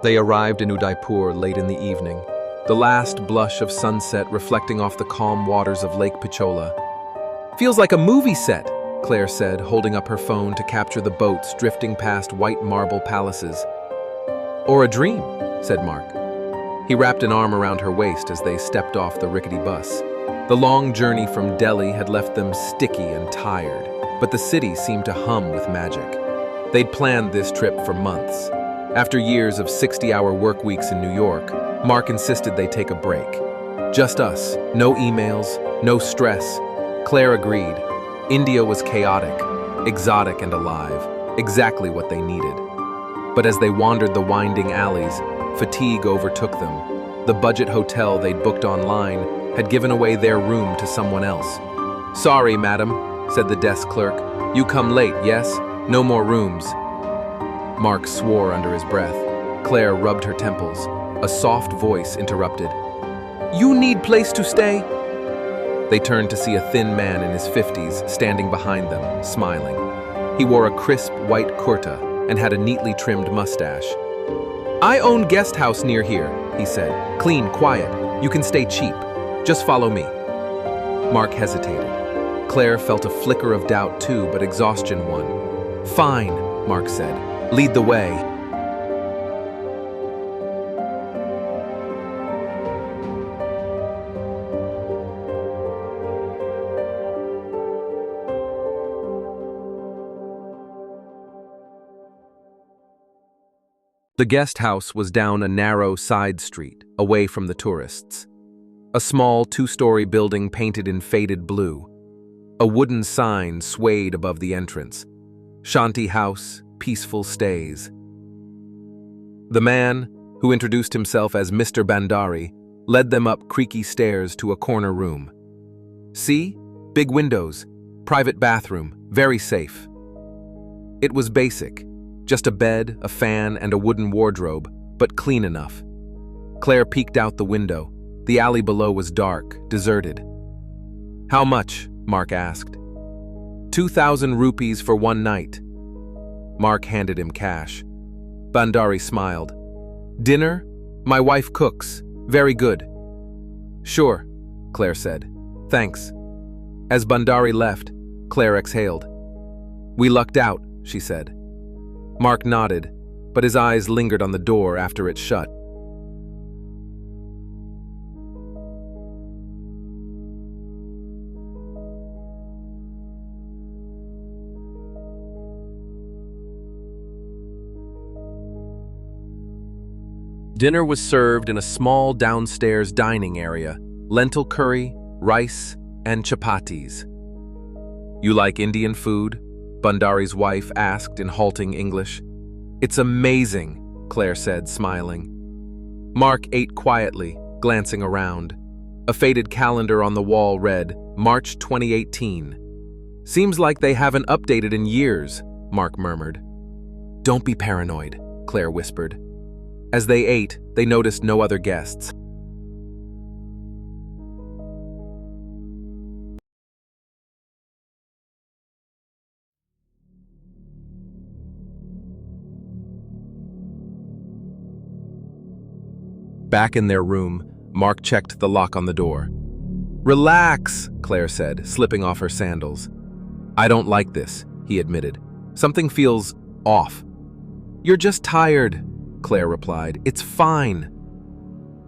They arrived in Udaipur late in the evening, the last blush of sunset reflecting off the calm waters of Lake Pichola. "Feels like a movie set," Claire said, holding up her phone to capture the boats drifting past white marble palaces. "Or a dream," said Mark. He wrapped an arm around her waist as they stepped off the rickety bus. The long journey from Delhi had left them sticky and tired, but the city seemed to hum with magic. They'd planned this trip for months. After years of 60-hour work weeks in New York, Mark insisted they take a break. Just us, no emails, no stress. Claire agreed. India was chaotic, exotic and alive, exactly what they needed. But as they wandered the winding alleys, fatigue overtook them. The budget hotel they'd booked online had given away their room to someone else. "Sorry, madam," said the desk clerk. "You come late, yes? No more rooms." Mark swore under his breath. Claire rubbed her temples. A soft voice interrupted. "You need place to stay?" They turned to see a thin man in his 50s standing behind them, smiling. He wore a crisp white kurta and had a neatly trimmed mustache. "I own guest house near here," he said. "Clean, quiet. You can stay cheap. Just follow me." Mark hesitated. Claire felt a flicker of doubt too, but exhaustion won. "Fine," Mark said. "Lead the way." The guest house was down a narrow side street, away from the tourists. A small two-story building painted in faded blue. A wooden sign swayed above the entrance. Shanti House, Peaceful Stays. The man, who introduced himself as Mr. Bandari, led them up creaky stairs to a corner room. "See? Big windows, private bathroom, very safe." It was basic. Just a bed, a fan, and a wooden wardrobe, but clean enough. Claire peeked out the window. The alley below was dark, deserted. "How much?" Mark asked. 2,000 rupees for one night." Mark handed him cash. Bandari smiled. "Dinner? My wife cooks. Very good." "Sure," Claire said. "Thanks." As Bandari left, Claire exhaled. "We lucked out," she said. Mark nodded, but his eyes lingered on the door after it shut. Dinner was served in a small downstairs dining area, lentil curry, rice, and chapatis. "You like Indian food?" Bandari's wife asked in halting English. "It's amazing," Claire said, smiling. Mark ate quietly, glancing around. A faded calendar on the wall read, March 2018. "Seems like they haven't updated in years," Mark murmured. "Don't be paranoid," Claire whispered. As they ate, they noticed no other guests. Back in their room, Mark checked the lock on the door. "Relax," Claire said, slipping off her sandals. "I don't like this," he admitted. "Something feels off." "You're just tired," Claire replied. "It's fine."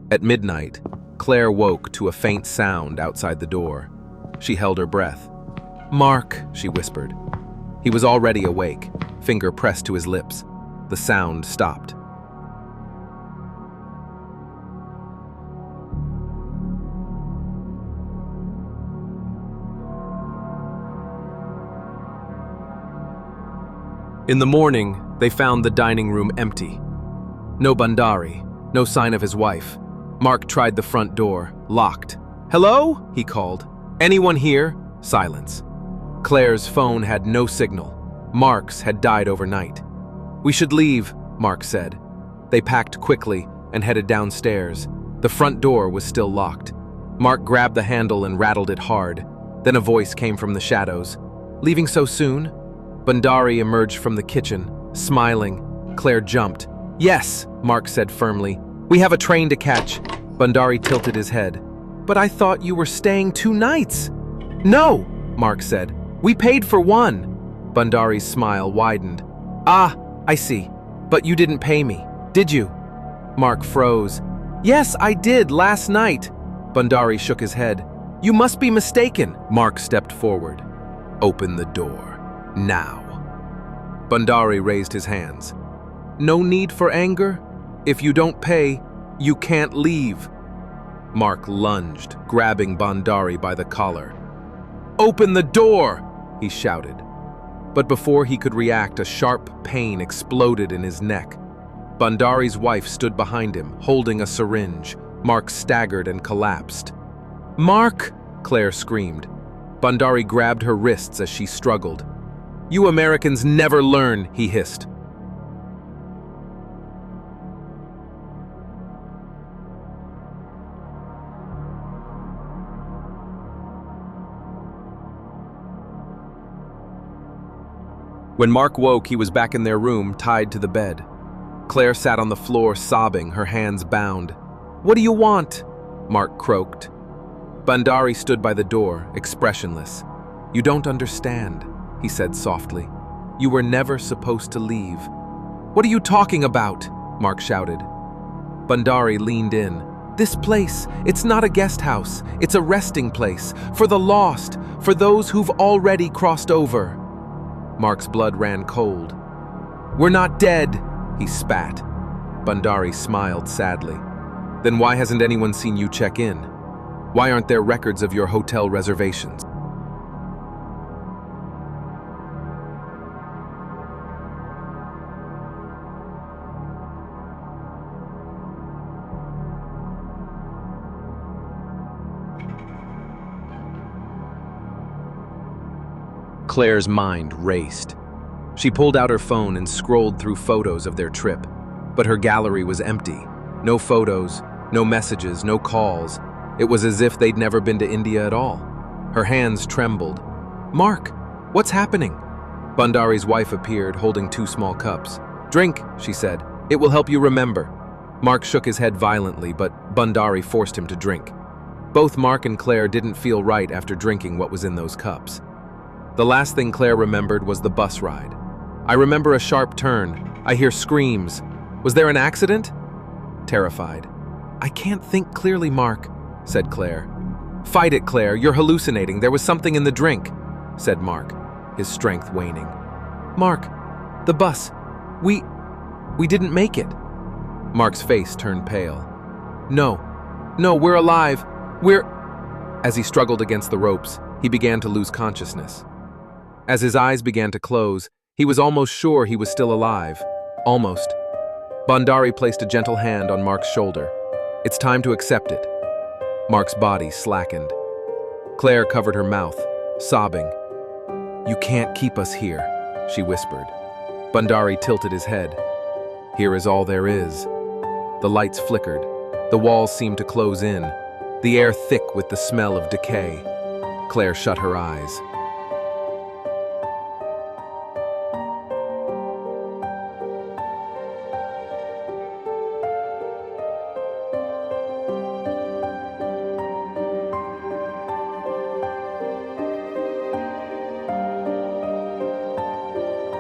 At midnight, Claire woke to a faint sound outside the door. She held her breath. "Mark," she whispered. He was already awake, finger pressed to his lips. The sound stopped. In the morning, they found the dining room empty. No Bandari, no sign of his wife. Mark tried the front door, locked. "Hello?" he called. "Anyone here?" Silence. Claire's phone had no signal. Mark's had died overnight. "We should leave," Mark said. They packed quickly and headed downstairs. The front door was still locked. Mark grabbed the handle and rattled it hard. Then a voice came from the shadows. "Leaving so soon?" Bandari emerged from the kitchen, smiling. Claire jumped. Yes, Mark said firmly. We have a train to catch. Bandari tilted his head. But I thought you were staying 2 nights. No, Mark said. We paid for one. Bandari's smile widened. Ah, I see. But you didn't pay me, did you? Mark froze. Yes, I did last night. Bandari shook his head. You must be mistaken. Mark stepped forward. Open the door. Now. Bandari raised his hands. No need for anger. If you don't pay, you can't leave. Mark lunged, grabbing Bandari by the collar. Open the door, he shouted. But before he could react, a sharp pain exploded in his neck. Bandari's wife stood behind him, holding a syringe. Mark staggered and collapsed. Mark! Claire screamed. Bandari grabbed her wrists as she struggled. You Americans never learn, he hissed. When Mark woke, he was back in their room, tied to the bed. Claire sat on the floor, sobbing, her hands bound. What do you want? Mark croaked. Bandari stood by the door, expressionless. You don't understand, he said softly. You were never supposed to leave. What are you talking about? Mark shouted. Bandari leaned in. This place, it's not a guest house. It's a resting place, for the lost, for those who've already crossed over. Mark's blood ran cold. We're not dead, he spat. Bandari smiled sadly. Then why hasn't anyone seen you check in? Why aren't there records of your hotel reservations? Claire's mind raced. She pulled out her phone and scrolled through photos of their trip, but her gallery was empty. No photos, no messages, no calls. It was as if they'd never been to India at all. Her hands trembled. Mark, what's happening? Bandari's wife appeared, holding 2 small cups. Drink, she said. It will help you remember. Mark shook his head violently, but Bandari forced him to drink. Both Mark and Claire didn't feel right after drinking what was in those cups. The last thing Claire remembered was the bus ride. I remember a sharp turn. I hear screams. Was there an accident? Terrified. I can't think clearly, Mark, said Claire. Fight it, Claire. You're hallucinating. There was something in the drink, said Mark, his strength waning. Mark, the bus. We didn't make it. Mark's face turned pale. No, we're alive. As he struggled against the ropes, he began to lose consciousness. As his eyes began to close, he was almost sure he was still alive. Almost. Bandari placed a gentle hand on Mark's shoulder. It's time to accept it. Mark's body slackened. Claire covered her mouth, sobbing. You can't keep us here, she whispered. Bandari tilted his head. Here is all there is. The lights flickered. The walls seemed to close in, the air thick with the smell of decay. Claire shut her eyes.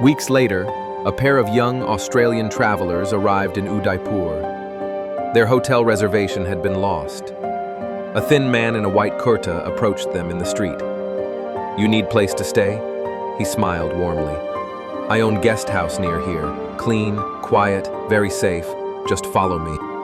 Weeks later, a pair of young Australian travelers arrived in Udaipur. Their hotel reservation had been lost. A thin man in a white kurta approached them in the street. You need place to stay? He smiled warmly. I own guest house near here. Clean, quiet, very safe. Just follow me.